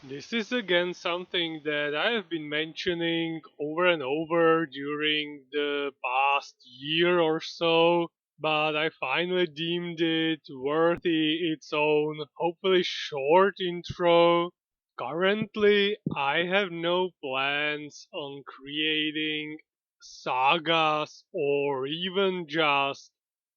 This is again something that I have been mentioning over and over during the past year or so, but I finally deemed it worthy its own, hopefully short intro. Currently, I have no plans on creating sagas or even just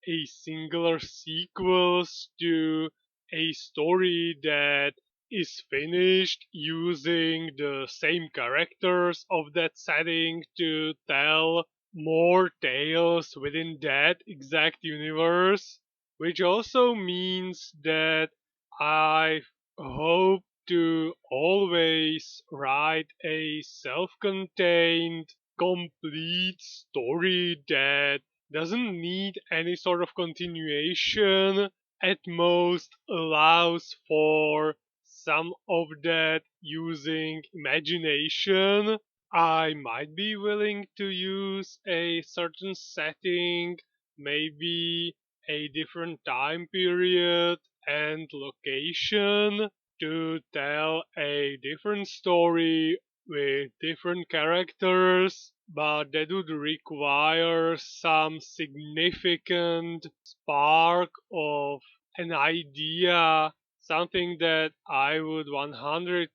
a singular sequels to a story that is finished using the same characters of that setting to tell more tales within that exact universe, which also means that I hope to always write a self contained, complete story that doesn't need any sort of continuation, at most allows for some of that using imagination. I might be willing to use a certain setting, maybe a different time period and location to tell a different story with different characters, but that would require some significant spark of an idea, something that I would 100%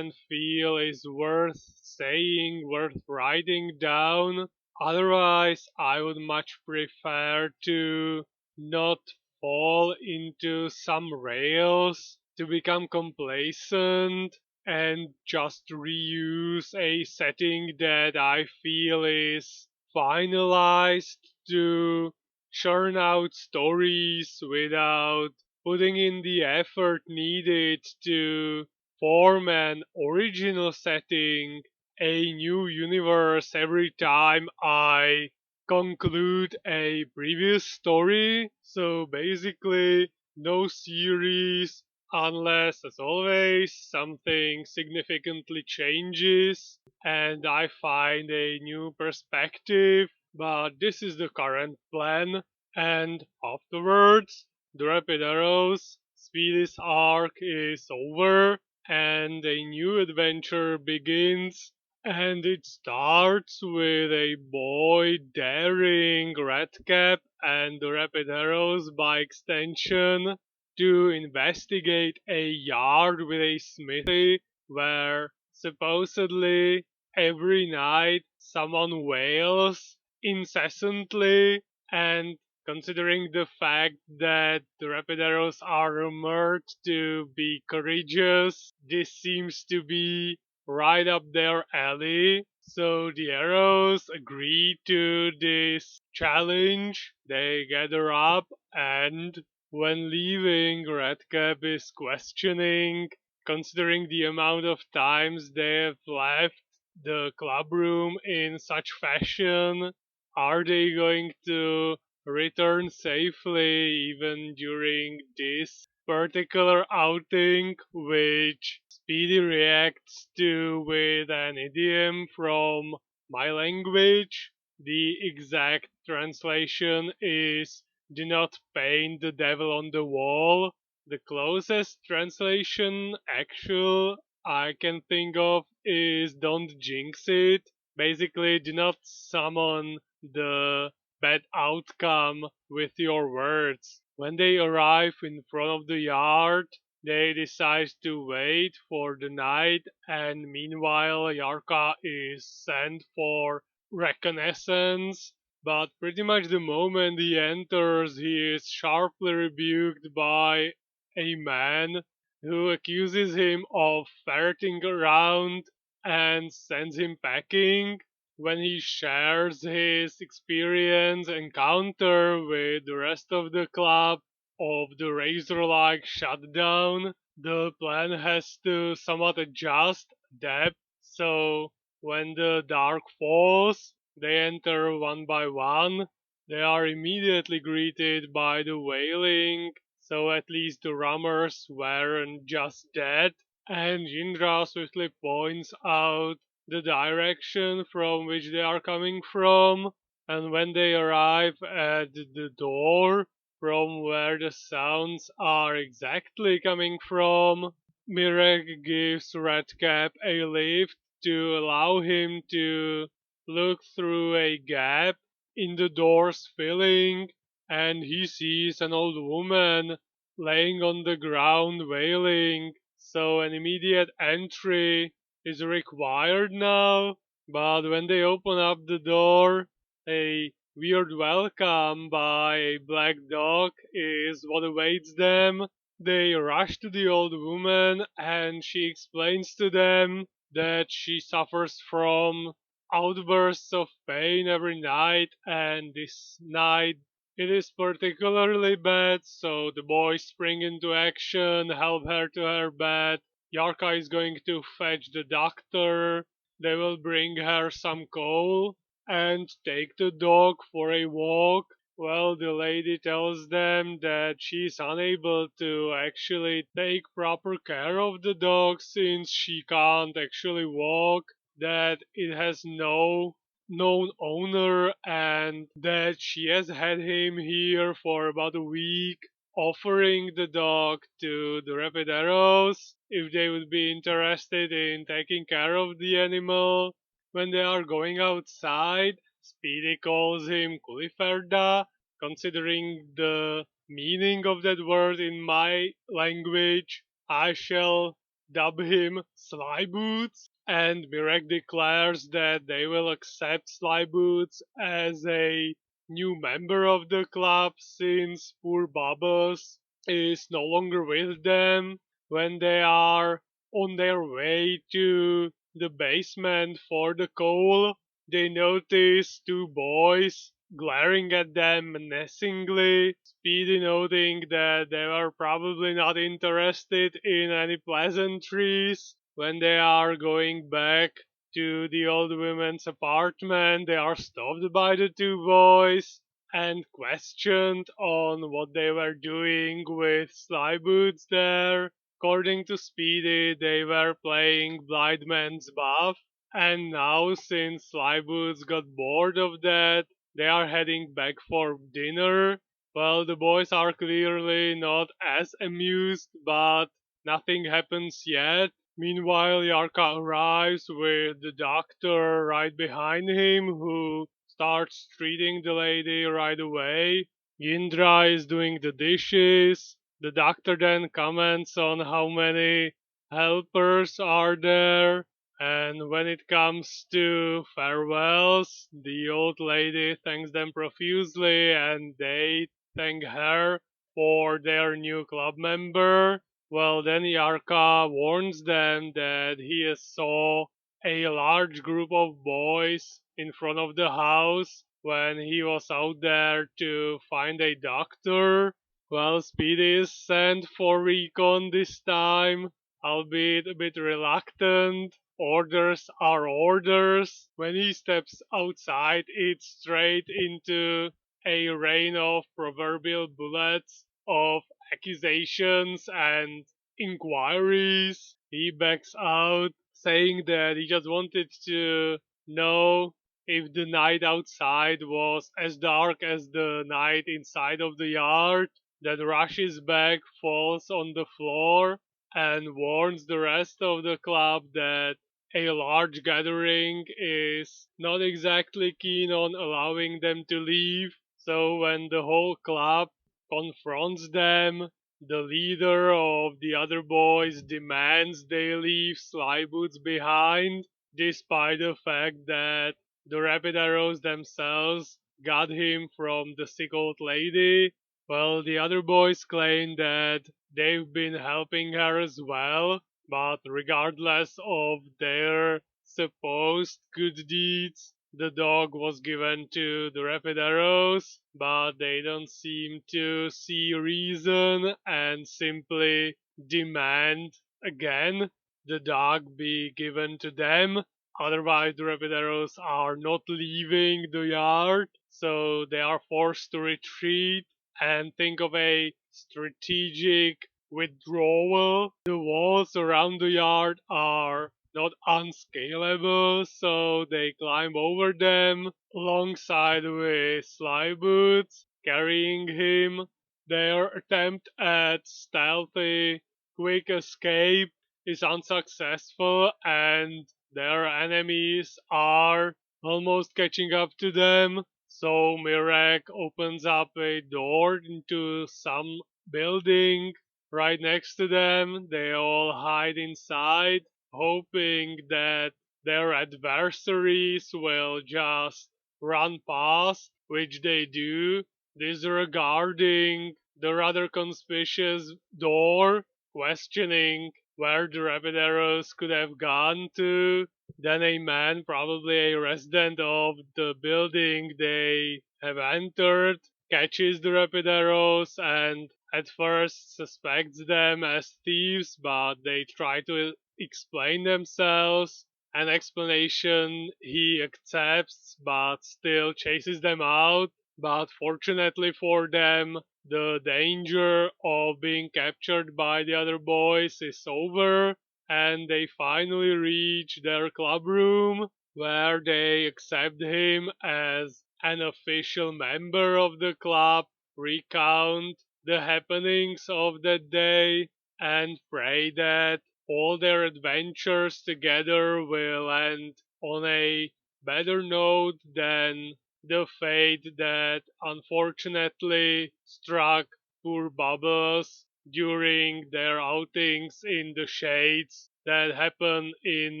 feel is worth saying, worth writing down. Otherwise, I would much prefer to not fall into some rails, to become complacent and just reuse a setting that I feel is finalized to churn out stories without putting in the effort needed to form an original setting, a new universe every time I conclude a previous story. So basically, no series unless, as always, something significantly changes and I find a new perspective. But this is the current plan, and afterwards, the Rapid Arrows Speed's arc is over and a new adventure begins. And it starts with a boy daring Redcap and the Rapid Arrows by extension to investigate a yard with a smithy where supposedly every night someone wails incessantly, and considering the fact that the rapid arrows are rumored to be courageous, this seems to be right up their alley. So the arrows agree to this challenge. They gather up, and when leaving, Redcap is questioning, considering the amount of times they have left the club room in such fashion. Are they going to return safely even during this particular outing, which Speedy reacts to with an idiom from my language? The exact translation is "Do not paint the devil on the wall." The closest translation actual I can think of is "Don't jinx it." Basically, do not summon the bad outcome with your words. When they arrive in front of the yard, they decide to wait for the night, and meanwhile, Yarka is sent for reconnaissance. But pretty much the moment he enters, he is sharply rebuked by a man who accuses him of ferreting around and sends him packing. When he shares his experience encounter with the rest of the club of the razor-like shutdown, the plan has to somewhat adjust, adapt. So when the dark falls, they enter one by one. They are immediately greeted by the wailing, so at least the rummers weren't just dead. And Jindra swiftly points out the direction from which they are coming from, and when they arrive at the door from where the sounds are exactly coming from, Mirek gives Redcap a lift to allow him to look through a gap in the door's filling, and he sees an old woman laying on the ground wailing, so an immediate entry is required now. But when they open up the door, a weird welcome by a black dog is what awaits them. They rush to the old woman and she explains to them that she suffers from outbursts of pain every night, and this night it is particularly bad, so the boys spring into action, help her to her bed. Yarka is going to fetch the doctor. They will bring her some coal and take the dog for a walk. Well, the lady tells them that she's unable to actually take proper care of the dog since she can't actually walk, that it has no known owner, and that she has had him here for about a week, offering the dog to the Rapideros if they would be interested in taking care of the animal. When they are going outside, Speedy calls him Kuliferda, considering the meaning of that word in my language. I shall dub him Slyboots, and Mirek declares that they will accept Slyboots as a new member of the club since poor Bubbles is no longer with them. When they are on their way to the basement for the coal, they notice two boys glaring at them menacingly, Speedy noting that they are probably not interested in any pleasantries. When they are going back to the old woman's apartment, they are stopped by the two boys and questioned on what they were doing with Slyboots there. According to Speedy, they were playing Blind Man's Buff, and now since Slyboots got bored of that, they are heading back for dinner. Well, the boys are clearly not as amused, but nothing happens yet. Meanwhile, Yarka arrives with the doctor right behind him, who starts treating the lady right away. Indra is doing the dishes. The doctor then comments on how many helpers are there, and when it comes to farewells, the old lady thanks them profusely, and they thank her for their new club member. Well, then Yarka warns them that he has saw a large group of boys in front of the house when he was out there to find a doctor. Well, Speedy is sent for recon this time, albeit a bit reluctant. Orders are orders. When he steps outside, it's straight into a rain of proverbial bullets, of accusations and inquiries. He backs out, saying that he just wanted to know if the night outside was as dark as the night inside of the yard. Then rushes back, falls on the floor, and warns the rest of the club that a large gathering is not exactly keen on allowing them to leave. So when the whole club confronts them, the leader of the other boys demands they leave Slyboots behind, despite the fact that the Rapid Arrows themselves got him from the sick old lady. Well, the other boys claim that they've been helping her as well, but regardless of their supposed good deeds, the dog was given to the Rapid Arrows, but they don't seem to see reason and simply demand again the dog be given to them. Otherwise, the Rapid Arrows are not leaving the yard, so they are forced to retreat and think of a strategic withdrawal. The walls around the yard are not unscalable, so they climb over them alongside with Slyboots, carrying him. Their attempt at stealthy quick escape is unsuccessful and their enemies are almost catching up to them. So Mirek opens up a door into some building right next to them. They all hide inside, hoping that their adversaries will just run past, which they do, disregarding the rather conspicuous door, questioning where the Rapidaros could have gone to. Then a man, probably a resident of the building they have entered, catches the Rapidaros and at first suspects them as thieves, but they try to explain themselves. An explanation he accepts, but still chases them out. But fortunately for them, the danger of being captured by the other boys is over, and they finally reach their club room where they accept him as an official member of the club, recount the happenings of that day, and pray that all their adventures together will end on a better note than the fate that unfortunately struck poor Bubbles during their outings in the shades that happen in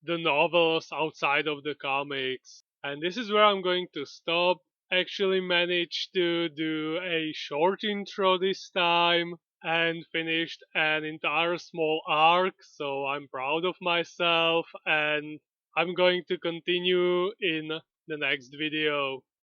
the novels outside of the comics. And this is where I'm going to stop. Actually managed to do a short intro this time and finished an entire small arc, so I'm proud of myself and I'm going to continue in the next video.